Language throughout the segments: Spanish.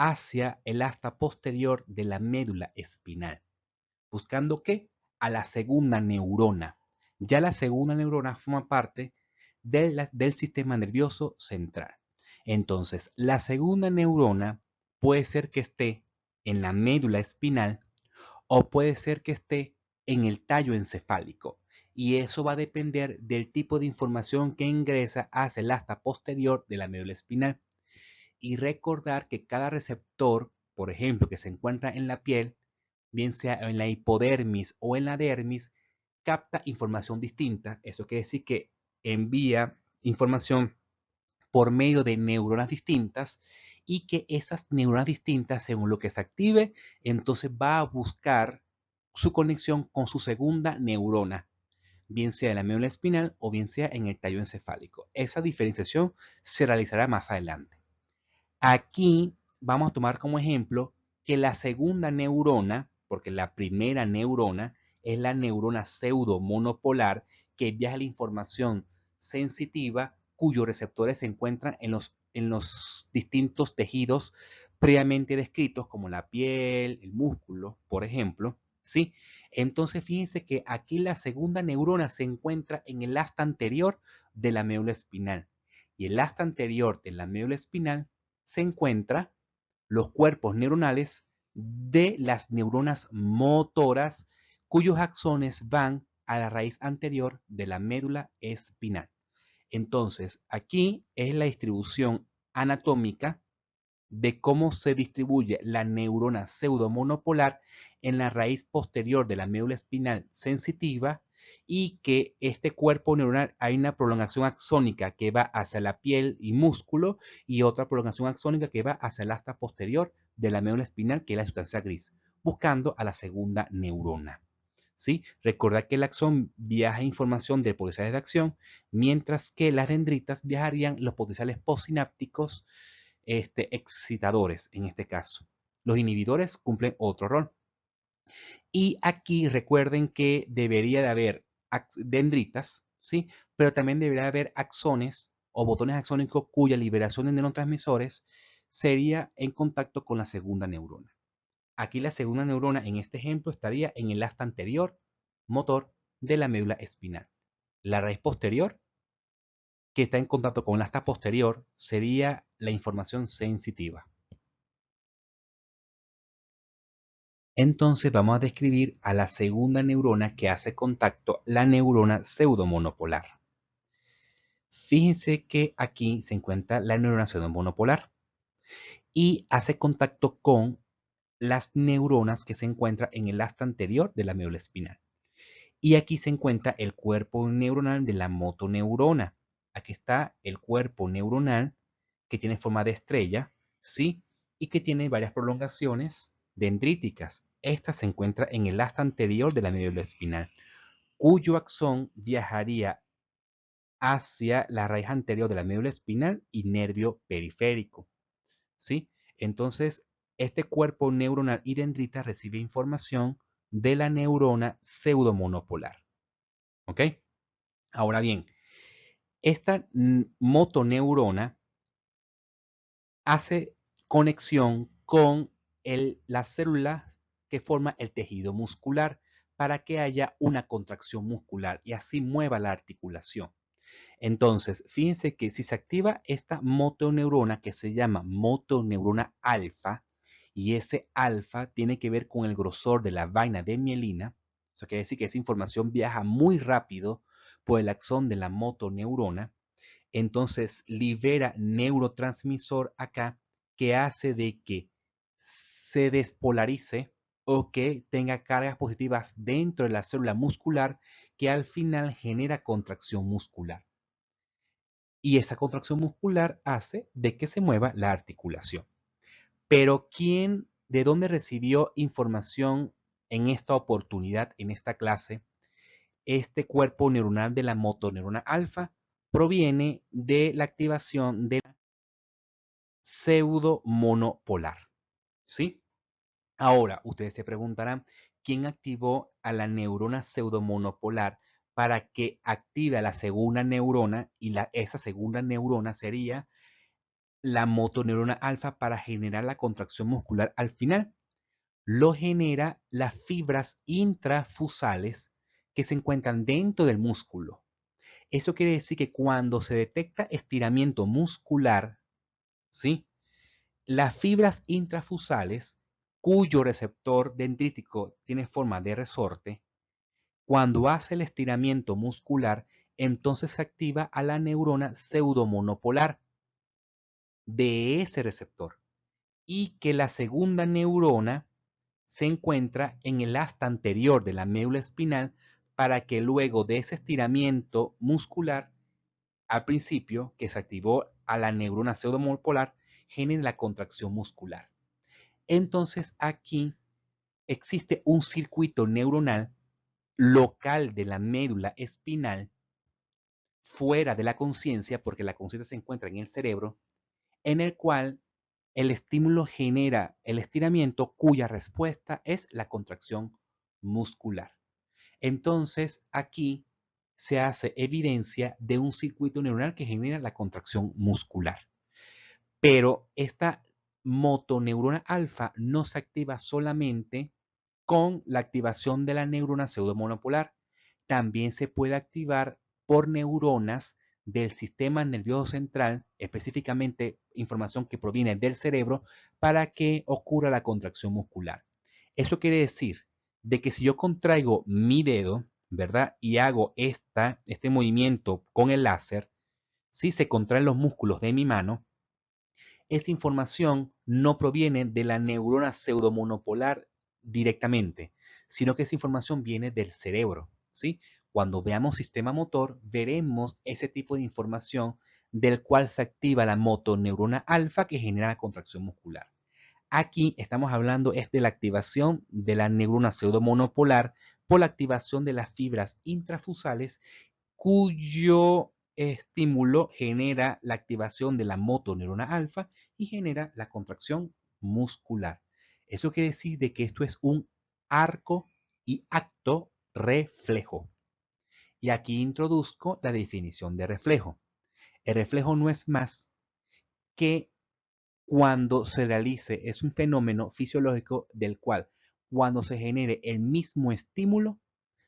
hacia el asta posterior de la médula espinal. ¿Buscando qué? A la segunda neurona. Ya la segunda neurona forma parte del sistema nervioso central. Entonces, la segunda neurona puede ser que esté en la médula espinal o puede ser que esté en el tallo encefálico. Y eso va a depender del tipo de información que ingresa hacia el asta posterior de la médula espinal. Y recordar que cada receptor, por ejemplo, que se encuentra en la piel, bien sea en la hipodermis o en la dermis, capta información distinta. Eso quiere decir que envía información por medio de neuronas distintas y que esas neuronas distintas, según lo que se active, entonces va a buscar su conexión con su segunda neurona, bien sea en la médula espinal o bien sea en el tallo encefálico. Esa diferenciación se realizará más adelante. Aquí vamos a tomar como ejemplo que la segunda neurona, porque la primera neurona es la neurona pseudomonopolar que viaja la información sensitiva cuyos receptores se encuentran en los distintos tejidos previamente descritos como la piel, el músculo, por ejemplo, ¿sí? Entonces fíjense que aquí la segunda neurona se encuentra en el asta anterior de la médula espinal y el asta anterior de la médula espinal se encuentran los cuerpos neuronales de las neuronas motoras cuyos axones van a la raíz anterior de la médula espinal. Entonces, aquí es la distribución anatómica de cómo se distribuye la neurona pseudomonopolar en la raíz posterior de la médula espinal sensitiva y que este cuerpo neuronal hay una prolongación axónica que va hacia la piel y músculo y otra prolongación axónica que va hacia el asta posterior de la médula espinal, que es la sustancia gris, buscando a la segunda neurona. ¿Sí? Recordad que el axón viaja información de potenciales de acción, mientras que las dendritas viajarían los potenciales postsinápticos excitadores en este caso. Los inhibidores cumplen otro rol. Y aquí recuerden que debería de haber dendritas, ¿sí? Pero también debería haber axones o botones axónicos cuya liberación de neurotransmisores sería en contacto con la segunda neurona. Aquí la segunda neurona en este ejemplo estaría en el asta anterior motor de la médula espinal. La raíz posterior, que está en contacto con el asta posterior, sería la información sensitiva. Entonces vamos a describir a la segunda neurona que hace contacto, la neurona pseudomonopolar. Fíjense que aquí se encuentra la neurona pseudomonopolar y hace contacto con las neuronas que se encuentran en el asta anterior de la médula espinal. Y aquí se encuentra el cuerpo neuronal de la motoneurona. Aquí está el cuerpo neuronal que tiene forma de estrella, ¿sí? Y que tiene varias prolongaciones dendríticas. Esta se encuentra en el asta anterior de la médula espinal, cuyo axón viajaría hacia la raíz anterior de la médula espinal y nervio periférico, ¿sí? Entonces, este cuerpo neuronal y dendrita recibe información de la neurona pseudomonopolar, ¿ok? Ahora bien, esta motoneurona hace conexión con las células que forman el tejido muscular para que haya una contracción muscular y así mueva la articulación. Entonces, fíjense que si se activa esta motoneurona que se llama motoneurona alfa, y ese alfa tiene que ver con el grosor de la vaina de mielina, eso quiere decir que esa información viaja muy rápido por el axón de la motoneurona, entonces libera neurotransmisor acá que hace de que se despolarice o que tenga cargas positivas dentro de la célula muscular que al final genera contracción muscular. Y esa contracción muscular hace de que se mueva la articulación. Pero de dónde recibió información en esta oportunidad, en esta clase? Este cuerpo neuronal de la motoneurona alfa proviene de la activación de la pseudomonopolar, ¿sí? Ahora, ustedes se preguntarán, ¿quién activó a la neurona pseudomonopolar para que active a la segunda neurona? Y esa segunda neurona sería la motoneurona alfa para generar la contracción muscular al final. Lo genera las fibras intrafusales que se encuentran dentro del músculo. Eso quiere decir que cuando se detecta estiramiento muscular, ¿sí? Las fibras intrafusales, cuyo receptor dendrítico tiene forma de resorte, cuando hace el estiramiento muscular, entonces se activa a la neurona pseudomonopolar de ese receptor y que la segunda neurona se encuentra en el asta anterior de la médula espinal para que luego de ese estiramiento muscular, al principio, que se activó a la neurona pseudomonopolar, genere la contracción muscular. Entonces aquí existe un circuito neuronal local de la médula espinal fuera de la conciencia, porque la conciencia se encuentra en el cerebro, en el cual el estímulo genera el estiramiento cuya respuesta es la contracción muscular. Entonces aquí se hace evidencia de un circuito neuronal que genera la contracción muscular. Pero esta motoneurona alfa no se activa solamente con la activación de la neurona pseudomonopolar. También se puede activar por neuronas del sistema nervioso central, específicamente información que proviene del cerebro, para que ocurra la contracción muscular. Eso quiere decir de que si yo contraigo mi dedo, ¿verdad? Y hago este movimiento con el láser, si se contraen los músculos de mi mano, esa información no proviene de la neurona pseudomonopolar directamente, sino que esa información viene del cerebro, ¿sí? Cuando veamos sistema motor, veremos ese tipo de información del cual se activa la motoneurona alfa que genera la contracción muscular. Aquí estamos hablando es de la activación de la neurona pseudomonopolar por la activación de las fibras intrafusales cuyo estímulo genera la activación de la motoneurona alfa y genera la contracción muscular. Eso quiere decir de que esto es un arco y acto reflejo. Y aquí introduzco la definición de reflejo. El reflejo no es más que cuando se realice, es un fenómeno fisiológico del cual cuando se genere el mismo estímulo,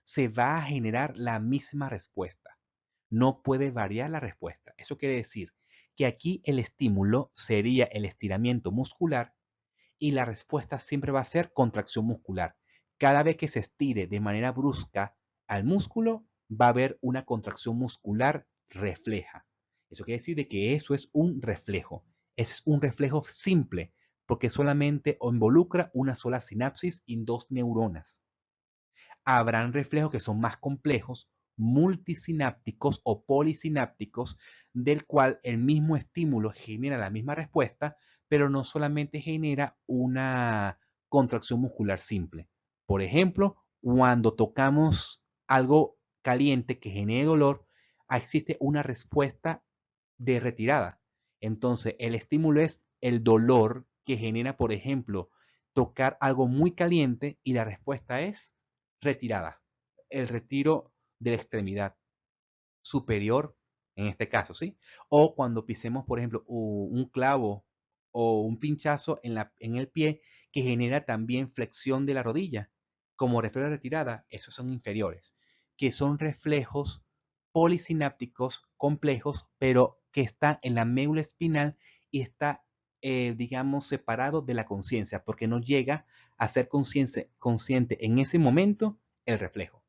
se va a generar la misma respuesta. No puede variar la respuesta. Eso quiere decir que aquí el estímulo sería el estiramiento muscular y la respuesta siempre va a ser contracción muscular. Cada vez que se estire de manera brusca al músculo, va a haber una contracción muscular refleja. Eso quiere decir de que eso es un reflejo. Ese es un reflejo simple, porque solamente involucra una sola sinapsis y dos neuronas. Habrán reflejos que son más complejos, multisinápticos o polisinápticos, del cual el mismo estímulo genera la misma respuesta, pero no solamente genera una contracción muscular simple. Por ejemplo, cuando tocamos algo caliente que genere dolor, existe una respuesta de retirada. Entonces, el estímulo es el dolor que genera, por ejemplo, tocar algo muy caliente y la respuesta es retirada, el retiro de la extremidad superior, en este caso, ¿sí? O cuando pisemos, por ejemplo, un clavo o un pinchazo en el pie que genera también flexión de la rodilla, como reflejo de retirada, esos son inferiores, que son reflejos polisinápticos complejos, pero que están en la médula espinal y está, digamos, separado de la conciencia, porque no llega a ser consciente en ese momento el reflejo.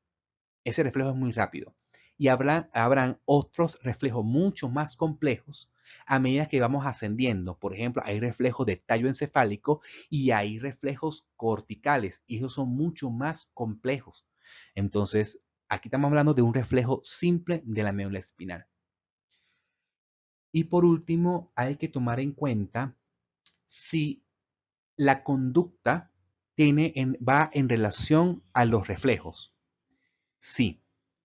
Ese reflejo es muy rápido. Y habrán otros reflejos mucho más complejos a medida que vamos ascendiendo. Por ejemplo, hay reflejos de tallo encefálico y hay reflejos corticales y esos son mucho más complejos. Entonces, aquí estamos hablando de un reflejo simple de la médula espinal. Y por último, hay que tomar en cuenta si la conducta va en relación a los reflejos. Sí,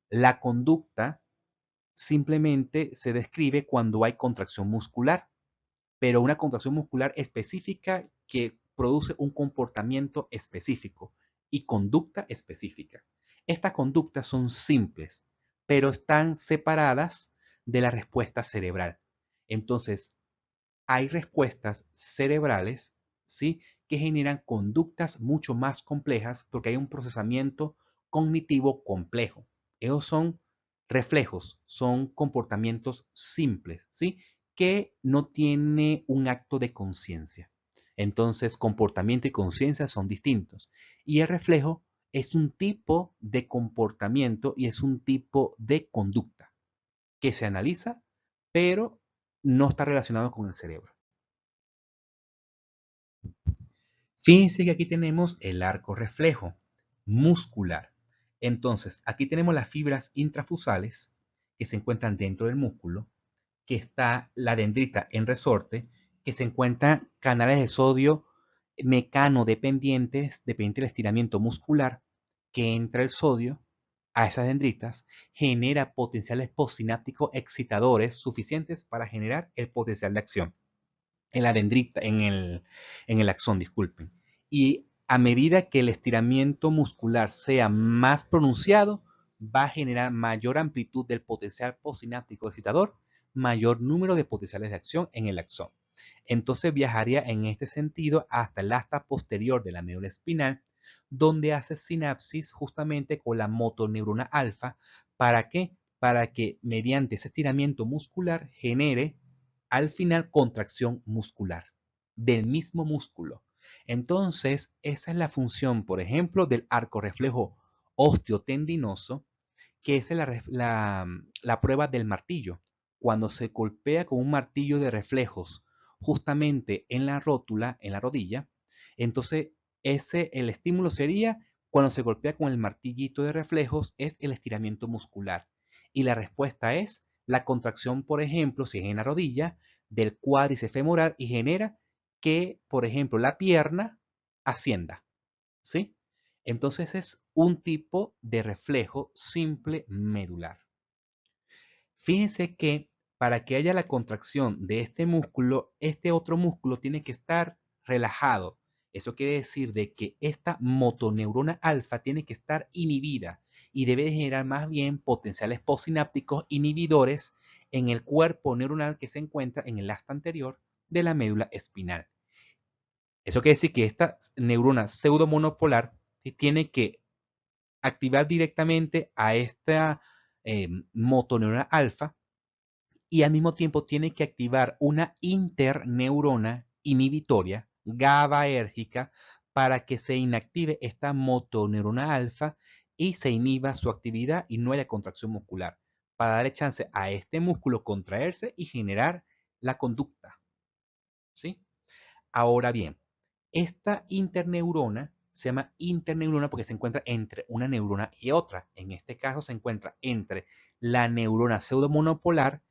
la conducta simplemente se describe cuando hay contracción muscular, pero una contracción muscular específica que produce un comportamiento específico y conducta específica. Estas conductas son simples, pero están separadas de la respuesta cerebral. Entonces, hay respuestas cerebrales, ¿sí?, que generan conductas mucho más complejas porque hay un procesamiento cognitivo complejo. Esos son reflejos, son comportamientos simples, ¿sí?, que no tiene un acto de conciencia. Entonces, comportamiento y conciencia son distintos. Y el reflejo es un tipo de comportamiento y es un tipo de conducta que se analiza, pero no está relacionado con el cerebro. Fíjense que aquí tenemos el arco reflejo muscular. Entonces, aquí tenemos las fibras intrafusales que se encuentran dentro del músculo, que está la dendrita en resorte, que se encuentran canales de sodio mecanodependientes, dependiente del estiramiento muscular, que entra el sodio a esas dendritas, genera potenciales postsinápticos excitadores suficientes para generar el potencial de acción en la dendrita, en el axón, disculpen. Y a medida que el estiramiento muscular sea más pronunciado, va a generar mayor amplitud del potencial postsináptico excitador, mayor número de potenciales de acción en el axón. Entonces viajaría en este sentido hasta el asta posterior de la médula espinal, donde hace sinapsis justamente con la motoneurona alfa. ¿Para qué? Para que mediante ese estiramiento muscular genere al final contracción muscular del mismo músculo. Entonces, esa es la función, por ejemplo, del arco reflejo osteotendinoso, que es la prueba del martillo. Cuando se golpea con un martillo de reflejos justamente en la rótula, en la rodilla, entonces el estímulo sería cuando se golpea con el martillito de reflejos, es el estiramiento muscular. Y la respuesta es la contracción, por ejemplo, si es en la rodilla, del cuádriceps femoral y genera que, por ejemplo, la pierna ascienda, ¿sí? Entonces es un tipo de reflejo simple medular. Fíjense que para que haya la contracción de este músculo, este otro músculo tiene que estar relajado. Eso quiere decir de que esta motoneurona alfa tiene que estar inhibida y debe generar más bien potenciales postsinápticos inhibidores en el cuerpo neuronal que se encuentra en el asta anterior de la médula espinal. Eso quiere decir que esta neurona pseudomonopolar tiene que activar directamente a esta motoneurona alfa y al mismo tiempo tiene que activar una interneurona inhibitoria GABAérgica para que se inactive esta motoneurona alfa y se inhiba su actividad y no haya contracción muscular, para darle chance a este músculo contraerse y generar la conducta, ¿sí? Ahora bien, esta interneurona se llama interneurona porque se encuentra entre una neurona y otra. En este caso se encuentra entre la neurona pseudomonopolar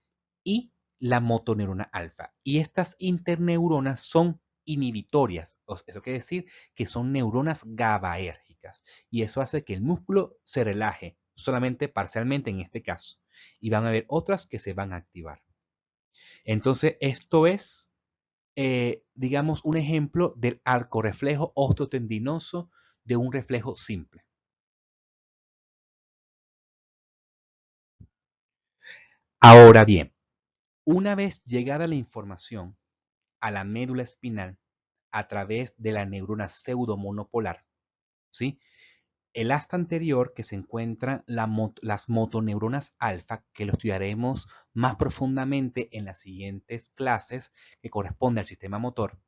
y la motoneurona alfa. Y estas interneuronas son inhibitorias. Eso quiere decir que son neuronas GABAérgicas. Y eso hace que el músculo se relaje, solamente parcialmente en este caso. Y van a haber otras que se van a activar. Entonces, esto es digamos, un ejemplo del arco reflejo osteotendinoso de un reflejo simple. Ahora bien, una vez llegada la información a la médula espinal a través de la neurona pseudomonopolar, ¿sí? El asta anterior que se encuentran las motoneuronas alfa, que lo estudiaremos más profundamente en las siguientes clases, que corresponde al sistema motor,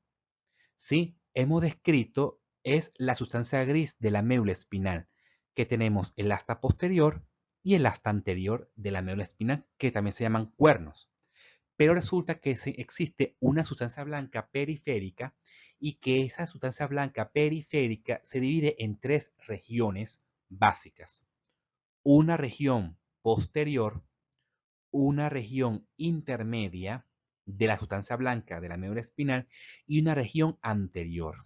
¿sí? Hemos descrito es la sustancia gris de la médula espinal, que tenemos el asta posterior y el asta anterior de la médula espinal, que también se llaman cuernos. Pero resulta que existe una sustancia blanca periférica y que esa sustancia blanca periférica se divide en tres regiones básicas. Una región posterior, una región intermedia de la sustancia blanca de la médula espinal y una región anterior.